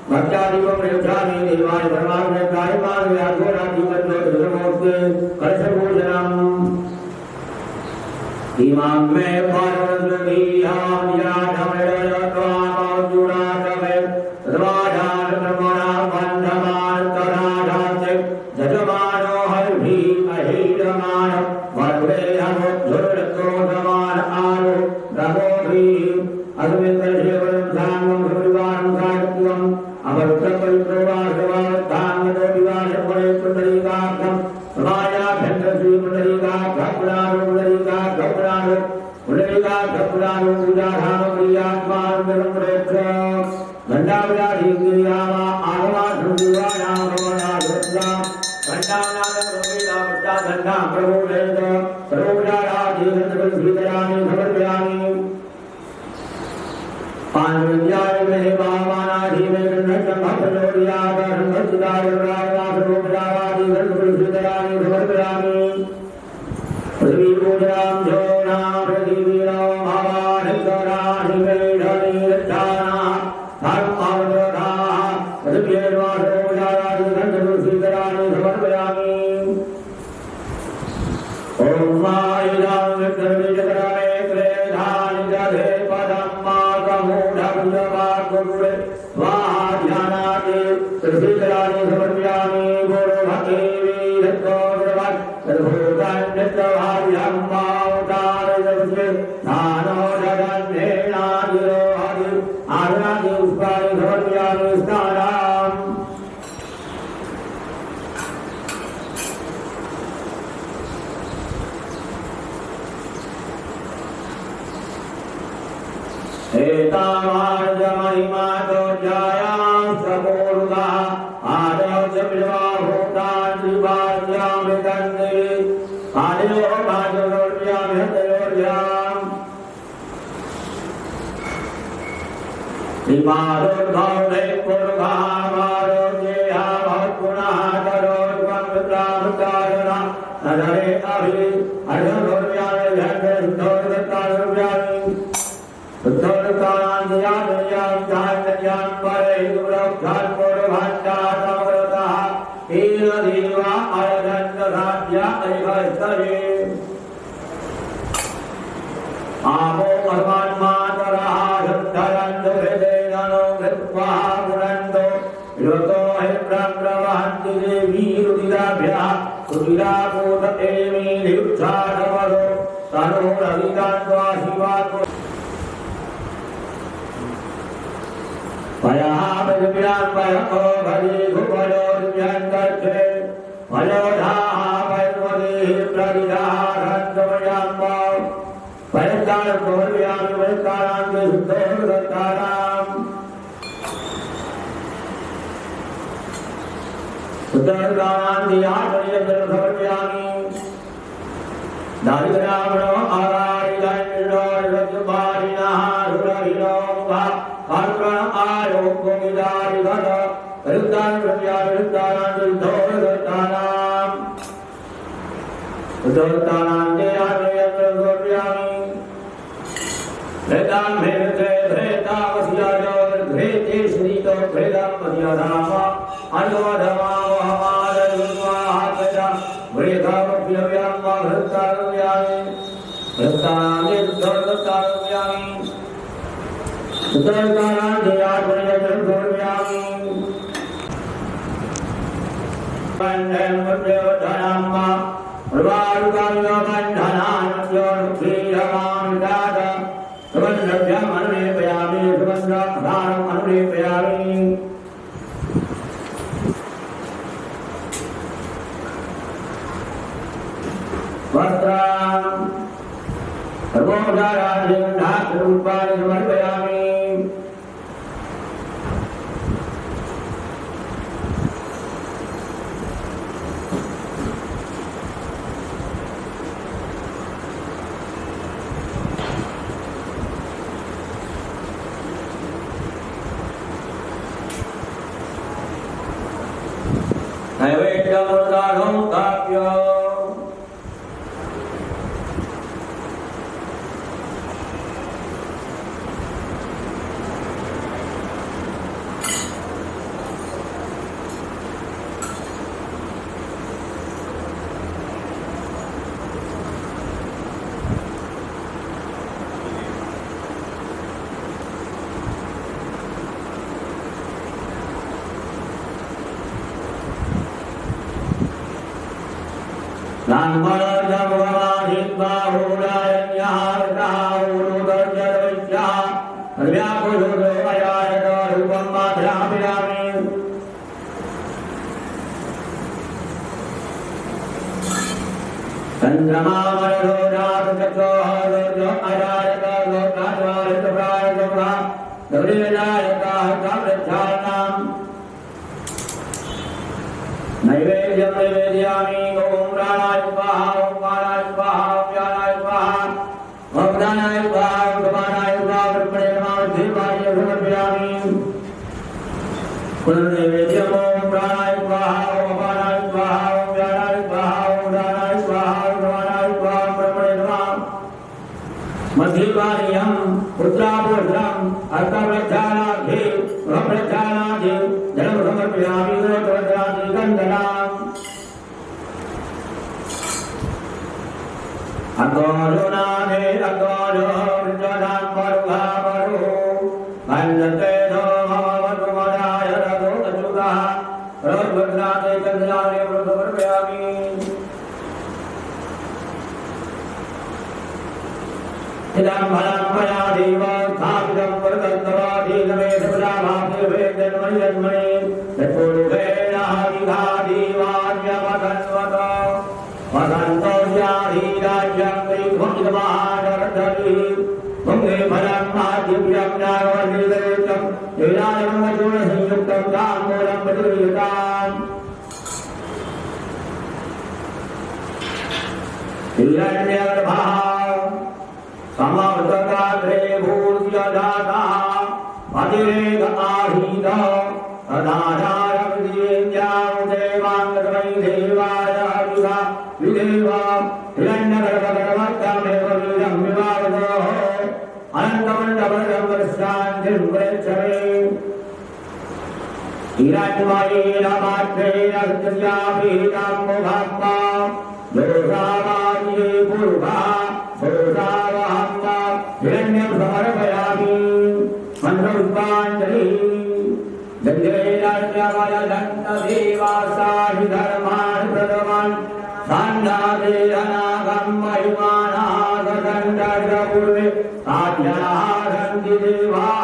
भक्तादिवं रेखानि देवाय परमात्मने कायमानया घोराधिपत्यो धर्मोक्ते इमाम में पार्वती हम यादवेर त्वामजुरादवे द्वादार ब्रह्मणा बंधमान तराधाते जजमानो हरिभि अहिरमान वद्वे हमुद्धुरक्रोधमान आरो ब्रह्मोभि अद्विंदर जीवनं धामं परिवारं साधुत्वं अमृतपरिप्रवासवाधाम दोविवास परे पुंडरीकाक्षं समाया भेन्द्रश्री पुंडरीकाक्षपुराणो पुंडरीकाक्षपुराणो पुंडरीकाक्षपुराणो पूजाधाम प्रियात्मानंदं प्रेक्ष गंडावराधिगिरियामा आगमा धुर्वाणां भवनाधृत्वा गंडानादं रोमिदामृता गंडां प्रभुवेद सर्वोपचाराधिगंधं श्रीदयामि समर्पयामि पांचविद्याय में बामानाधि में गंधं भक्तलोरियादं भक्तिदारुणावासरोपचारादि गंधं श्रीदयामि समर्पयामि पृथ्वी पूजां जोनां पृथिवीरो भवानिकराणि मेढनि रक्षाणा धर्मावरोधाः पृथिव्यैर्वासरोपचारादि गंधं श्रीदयामि समर्पयामि ओम माइदं विद्रविजकरामे क्लेधानि दधे पदं मातमूढभुजमाकुरे स्वाहाध्यानादि श्रीदयामि समर्पयामि गुरु भक्ति वीरत्वोद्रवत् तद्भूतान्यत्तभाव्यं मावतारयस्वे धानो जगन्नेनादिरो हरि आदनादि पुष्पाणि समर्पयामि स्नानाम् एतावार्जमहिमातो जायां समूर्धा आदौस्य विवाहोतान् श्रीवार्यामृतन्देवी आदयो भाजलोर्यां हृदयोर्याम् श्रीमारोद्भवे पूर्वामारोग्येहा भवत्पुनः करोर्वं विप्रामृतायना नदरे अभि अर्धलोर्यामि झण्डोर्दत्तारोर्यामि उत्तरकारांध्यां धान्यां परे दुर्लभं पूर्वभाष्यासमृतः हीनदेवा अरदन्तधाद्या ऐभस्तरे आपो अस्मान्मातरः शुद्धरन्तु हृदयनो कृत्वा पुरन्तो योतो हि प्रवहन्ति देवी रुदिराभ्यः रुदिरापूत एवि निरुच्छादवरो तनोरविदान्त्वा शिवाको पयः पृथिव्यां पयो भरी भुवनोर्व्यन्तर्थे पयोधाः पयर्वदेः प्रदिधाः रन्तमयाम्बा पयस्तारकोर्व्यामि वयस्तारान्ति शुद्धोर्दत्ताराम् शुद्धोर्गानान्ति आचर्यं समर्पयामि दारिद्र्यामणो आरारिदण्डो रज्जुभारिणः रुरहिनो मुखः पार्श्वं आरोग्य विदारि घट रुद्धान प्रत्यारि रुद्धानां शुद्धोर्दत्तानां शुद्धोर्दत्तानां जयात्रयत्र गोप्यामि वेदां भेदे भेदावस्याजो भेदे श्रीतो भेदं मध्याधाम अन्वधमावहमादयुर्वाहातजा वेदावप्यव्यां भृत्तारुव्यामि भृत्तानां शुद्धोर्दत्तारुव्यामि सुतरकारां जयात्रयत्र गोप्यामि बन्धं मुद्देवधनाम्मा प्रवारुकायो बन्धनान्योर्भीरमामिदाद सुबन्धभ्यम् अनुलेपयामि सुबन्धाधारम् अनुलेपयामि वस्त्रां सर्वोपचारादिगन्धारूपाणि समर्पयामि नैवेद्यमुदानं काव्य नैवेद्यं नैवेद्यामि ओम प्राणाय स्वाहा ओम प्राणाय स्वाहा ओम व्यानाय स्वाहा ओम प्राणाय स्वाहा ओम समानाय स्वाहा ब्रह्मणे नमः देवाय समर्पयामि पुनर्नैवेद्यम् ओम प्राणाय स्वाहा ओम अपानाय स्वाहा ओम व्यानाय स्वाहा ओम प्राणाय स्वाहा ओम समानाय स्वाहा ब्रह्मणे नमः मध्यपानीयं पुत्रापुत्रम् अर्थप्रक्षालाभे गृहप्रक्षालाभे जलं समर्पयामि अगोरुनामे अगोरो विद्वदान परुहा परुः मन्नते नो भववतुमदाय रघो अचुतः रोद्भद्राते चन्द्राने वृद्धवर्पयामि इदं फलं मया देव स्थापितं वरदत्तवाधीनमे सपदाभाभिर्वेदन्मयन्मये यत्पूर्वेण हरिघादीवार्यमधन्वत वसन्तो स्याधीराज्यं वैभवमहानरधरी मुङ्गे फलं माध्यव्यं नागवल्लीदेशं लीलायमचूर्णसंयुक्तं ताम्बूलं प्रतिगृह्यताम् हिरण्यगर्भः समर्थकाग्रे भूर्यदातः अतिरेक आहीतः तदाधारविदेव्यां देवाङ्गतमयि देवाय हरिवा विदेवा हिरण्यगर्भगर्भत्तमेव वीरं विवावतोः अनन्तमण्डपदं वरस्याञ्जिं प्रेक्षणे हिरण्मयेन पात्रेण सत्यस्याभिहितं मुखात्मा दोषावादिये पूर्वः सोषावहं हिरण्यं समर्पयामि मन्त्रपुष्पाञ्जलिः जङ्गेरण्यमयदन्तदेवासाहि धर्मान् प्रथमान् सान्धादेहनागं महिमानागदण्डपूर्वे साध्यनाहन्ति देवाः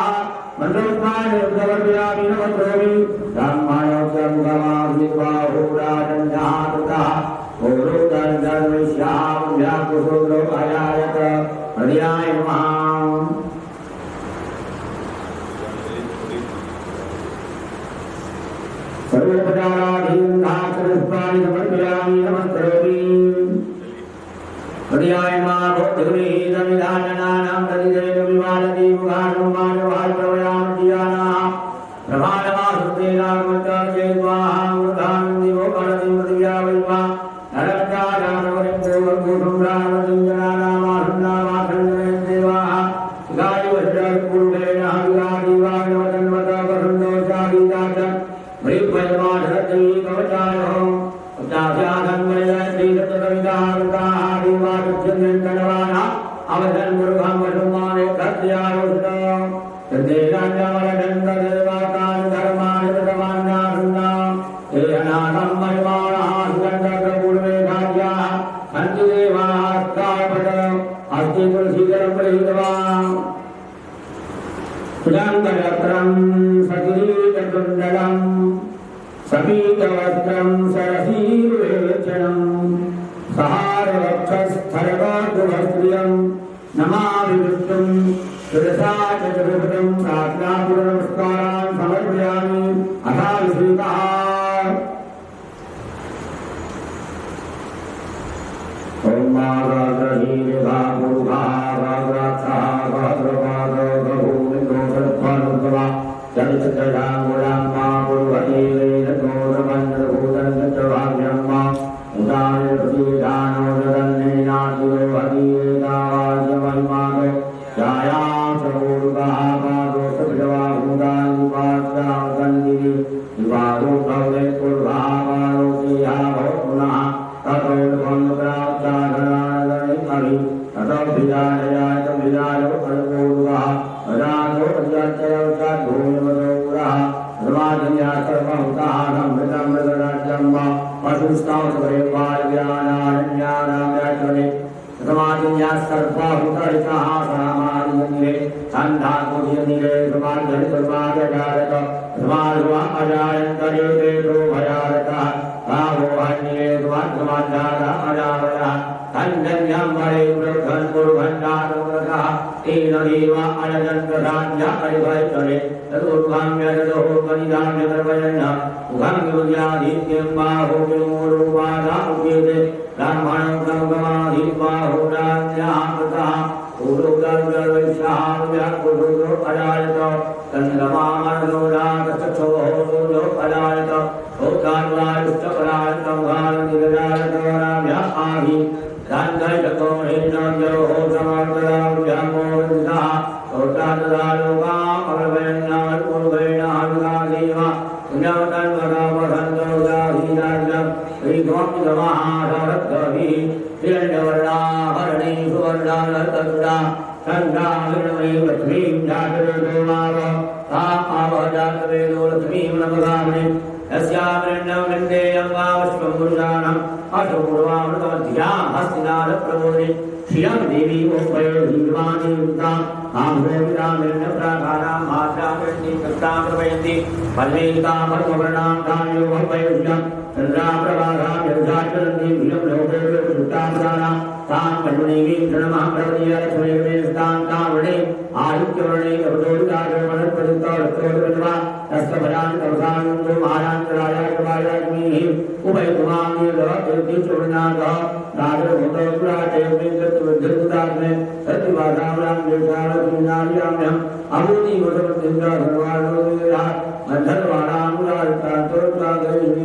मन्त्रपुष्पाञ्जलिं नमस्करोमि ब्रह्मणोक्तं गमाभिर्बाहुराजन्यातः ओरुदण्डविश्यां व्याकुशूद्रो अयायत हृदयाय नमः सर्वोपचाराधीनाक्षरपुष्पाणि समर्पयामि नमस्करोमि हृदयाय नमः भोक्तुमीदमिदाननानां तदिदेव विमानति मुखानं मानवाल्प्रवयामि धियानाः प्रभानवासुतेनागमचार्ये स्वाहा मृधां दिवो कणतिं पृथिव्या वैवा नरकारामवरिन्दोर्भूतं रामलिङ्गनानामासन्नामासन्दने देवाः गायवज्रपूर्वेण हविरादिवागवतन्वत वसुन्दोषादिताच मृग्वयमाधरति कवचायो उच्चास्याधन्मयश्रीदत्तकविताः देवारुच्यन्यन्तनवानः अवधन् मुरुघं वसुमाने प्रत्यारोषित तद्देशान्यमलदण्डदेवातान् धर्मान् प्रथमान्यासन्ना एहनाथं महिमानः सुगन्धप्रपूर्वेधाद्याः सन्ति देवाः स्थापत अस्ति तुलसीदलं प्रहितवान् सुजान्तवस्त्रं सकिरीटकुण्डलं समीतवस्त्रं सरसीर्वेक्षणं सहारवक्षस्थलगातुभस्त्रियं नमामि विष्णुं शिरसा चतुर्भुजं प्रार्थनापूर्वनमस्कारान् समर्पयामि अथाभिषेकः ॐ मागाग्रहीर्घा पूर्वा गाग्राक्षः गाग्रपादो गभूमिन्दो सत्त्वानुद्भवा जनिचक्रजाङ्गुलां मा पूर्वतीरेणतोरमन्त्रभूतञ्चभाव्यं मा उदाने प्रतीदानो जगन्नेनादिरो हतीरेकावाद्यमहिमानो जायां समूर्गः पादो सविधवा भूतानि पाद्यां सन्दिवि विवादो भवते पूर्वः पादो सेहा भव पुनः ततो भवन्प्राप्ताधनानगणिमभि ततो भिजानयाय भिजाय फलपूर्वः अजातो अजाचरवचाद्भूमिमतो पुरः धर्माजन्या सर्वहुताः मृतं मृतराज्यं वा पशुस्तां सपरिवार्यानारण्या नारायणे समाधिया सर्वा हुतरिता समाधिये संधा कुधिये समाधि समाधकारक समाधवा अजायंतरे देवो भयारता भावो हन्ये समाधारा अजावया धन्यं वरे प्रधन पुरभंडारता तेन देवा अनजन्तराज्ञा परिभयतरे तदुर्भाम्य तदो परिधाम्य कर्मयन् उभं युज्यादित्यं बाहो विमूरुवादा उपेते ब्राह्मणं ब्रह्ममाधिर्बाहो राज्ञः कृतः पूर्वोदर्वैश्याव्याकुरुदो अजायत तन्द्रमामनोरागचक्षोः अजायत भूतान्वायुश्चपरायतं भालनिरजायतवराभ्या आहि दान्धैतको हेनव्योः समर्पयाभ्यामोदितः सोत्राददालोकामरवयन्नाल्पुर्वैणानुगादेव पुण्यवतन्वरामसन्तोदाहीराज्ञं श्रीगोपितमहारथभिः हिरण्यवर्णाभरणे सुवर्णालतरुणा सन्धाविणमयी लक्ष्मीं जातवेदोमाव तामावजातवेदो लक्ष्मीं नमगामि यस्यामृण्यं विन्देयं वावश्वं पुरुषाणम् अशोपूर्वामृतमध्यां हस्तिनाथप्रबोधि श्रियं देवी ओपयोधीर्वाणी युक्तां आम्रोविरामृण्यप्राकारां मात्रामृण्यं कृतां प्रवयन्ति पद्मेतां पद्मवर्णां तां योगपयोज्यं चन्द्राप्रभागां यरुषाचरन्ति भुजं लोकेशुष्टां प्राणां तां पद्मनेवीं प्रणमः प्रवदीय लक्ष्मीर्मेस्तां तां वृणे आदित्यवर्णे कवचोदितारोमणप्रदितोत्तोत्तरविद्वा तस्कभरान् कवसानन्दो महारान्तराय कृपायाग्निः उभयकुमार्ये लवतीर्तिचूर्णागः राजभूतोपुराचेर्मिन्द्रत्वद्धृताग्ने सत्यवादाम्यां देशालक्ष्मीनार्याम्यम् अभूतिमृतमृत्युञ्जाधर्वाणोदीरः गन्धर्वाणानुराजितान्तोत्तागैः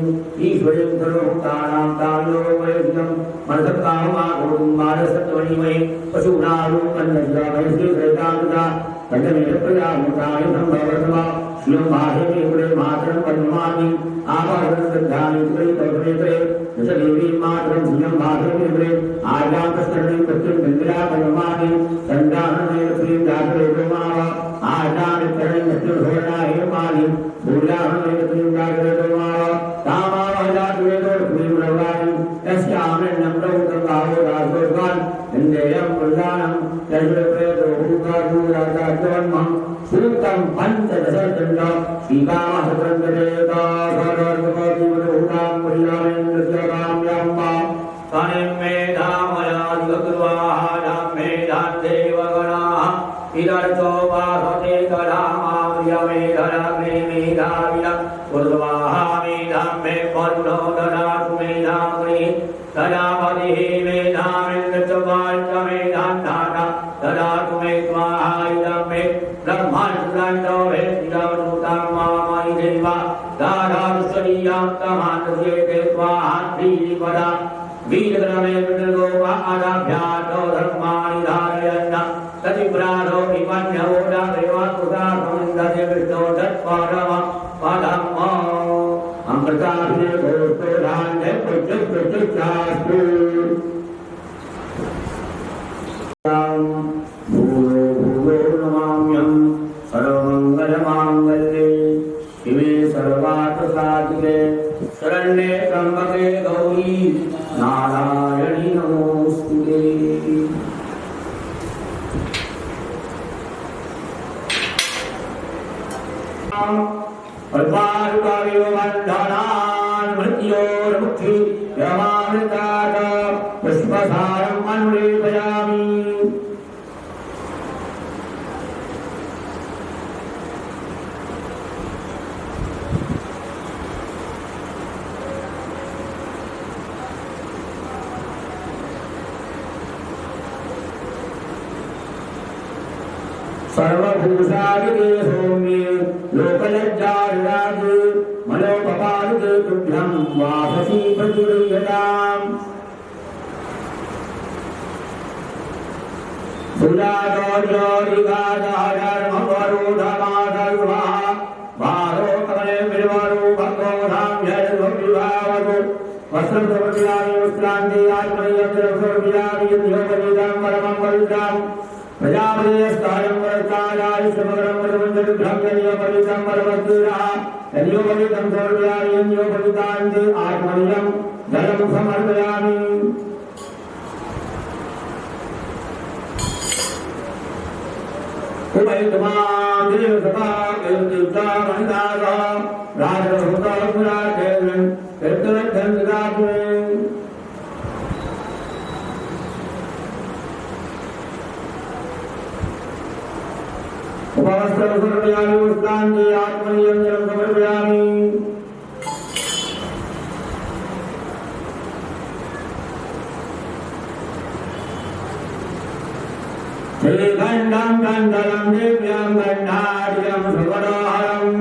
ईश्वरीं सर्वभूतानां तायोपयुज्यं मनसत्काममागोदुं मानसत्वनिमये पशूनारूं कन्नस्यामयश्रीश्रेतामृता पञ्चमेतप्रजामुताय सम्भवतमा श्रियं माहेमे कुले मातरं पद्मानि आपादनश्रद्धानि कुले दशदेवीं मातरं श्रियं माहेमे कुले आर्यां प्रस्तरणीं प्रत्युं गङ्गया पद्मानि सन्दाहने श्रीं जातवेदोमाव आर्यामित्रणीं प्रत्युं भोजनाय मानि भूयाहने श्रीं जातवेदोमाव तामाव जातवेदो श्रीं रवाणि यस्यामृण्यं प्रभुतं भावो राजोद्वान् इन्देयं प्रजानं यज्ञप्रेतो भूतादूराजात्वन्मं सूक्तं पञ्चदशचण्डं श्रीकामसत्रन्ददेवता सर्वर्गमोतिमनुभूतां महिलामेन्द्रस्य काम्याम्बा तनिं मेधामयादिगुर्वाहानां मेधान् देवगणाः इदर्थो वासते कलामाव्यमेधराग्ने मेधाविनं उर्वाहा मेधां मे पर्णो ददातु मेधामुनिः प्रजापतिः मेधामिन्द्रचवाञ्चमेधान्धाता ददातु मे स्वाहा इदं मे ब्रह्माण्डो वेदिदवनुतां मामयि देवा दाधारुषरीयां तमानस्येते स्वाहा श्रीपदा वीरग्रमे विनर्गोपा आदाभ्यातो धर्माणि धारयन्न ततिप्राणो विपन्यवोदा देवाकुदासमन्दस्य विष्णो तत्परम पदम् अमृताभिने भूतोधान्ये पुत्रपुत्रचास्तु भूयो भूयो नमाम्यहं सर्वमङ्गलमाङ्गल्ये शिवे सर्वार्थसाधिके शरण्ये त्र्यम्बके गौरी नारायणि नमोऽस्तुते। अल्पायुगाविवबन्धनान् मृत्योर्मुक्ति यमामृतात् पुष्पसारम् अनुलेपयामि। सर्वभूषादिके सौम्ये लोकलज्जारुराजे मनोपपादिके तुभ्यं वाससी प्रतिगृह्यताम्। सुजातोर्योरिगादहधर्मवरोधमाधर्वः भारोकमले विर्वरो भक्तोधाम्यर्विभावतु वस्त्रप्रवृत्तियानि वस्त्रान्ते आत्मनियन्त्रसर्वियानि यद्योपवीतां परमं पवित्राम् प्रजापतिस्तायं वरतायाय समग्रं वरवन्दविभ्रं यज्ञोपवीतं परमद्वीरः यज्ञोपवीतं सर्वयानि यज्ञोपवीतान्ते आत्मनियं जलं समर्पयामि। उभयतमां देवसभा देवतीता महिदासा राजभूता पुराकेन्द्रं कीर्तनखण्डदापुरे उपवस्त्रं समर्पयामि पुष्पाञ्जलि आत्मनीयं जलं समर्पयामि श्रीखण्डं कण्डलं दिव्यं गण्डाढ्यं सुवरोहरं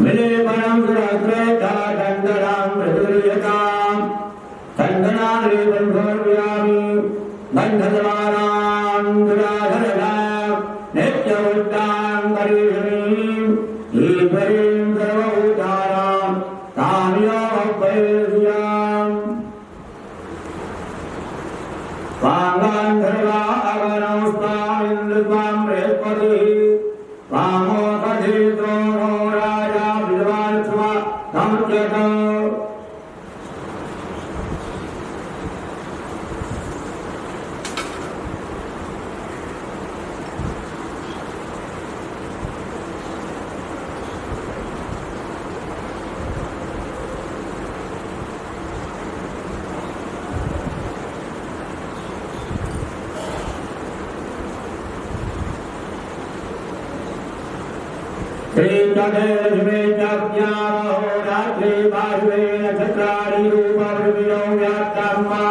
विलेपनं सुरश्रेष्ठा कण्डलं प्रचुर्यतां कण्डनालेपं समर्पयामि गन्धद्वारां दुराधरणां नित्यमुक्तां करीषणीं ईश्वरीं सर्वभूतानां तामियोपैर्याम् वाङ्गान्धर्वा अगनौस्तामिन्द्रत्वां बृहस्पतिः वामोपधीतो नो राजा विद्वांस्वा समुच्यत श्रीचदेशमेज्ञावहो रात्रि पार्श्वे नक्षत्राणि रूपवृविणो व्याप्तम्मा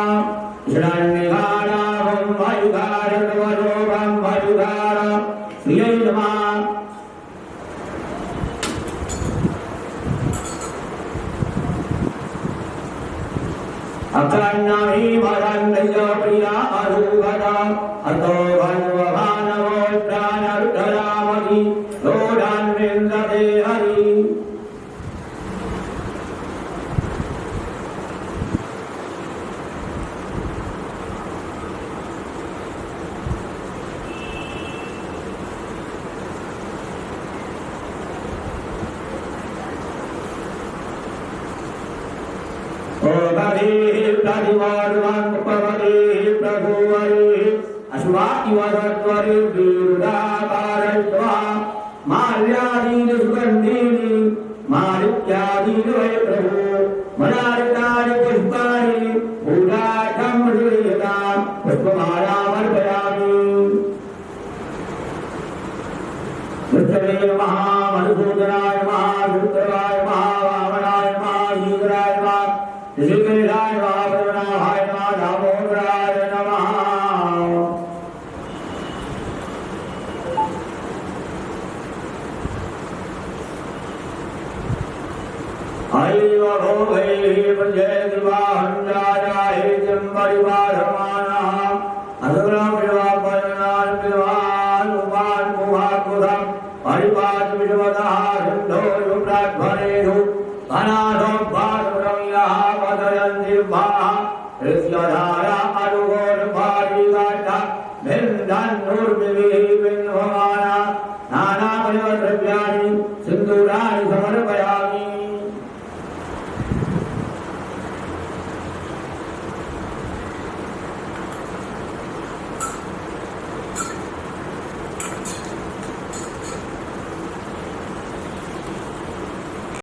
शरण्यघाराहं वायुघारकवरोहं वायुघार श्रियै नमः अकर्णहि वरन्दयो प्रिया अरूहता अतो भन्वभानवो प्राणरुद्धरामहि रोडान्विन्दते हरि माल्यादीन सुगंधीनि मालिक्यादीन वै प्रभु मनालिकानि पुष्पाणि पूजार्थं मृदुयतां पुष्पमालामर्पयामि विष्णवे नमः मधुसूदनाय नमः रुद्राय नमः वामनाय नमः ईश्वराय नमः ऋषिकेशाय नमः पद्मनाभाय नमः दामोदराय नमः ऐव भोगैः पञ्चैर्विवाहं जायाहे जं परिवारमाणः असुरं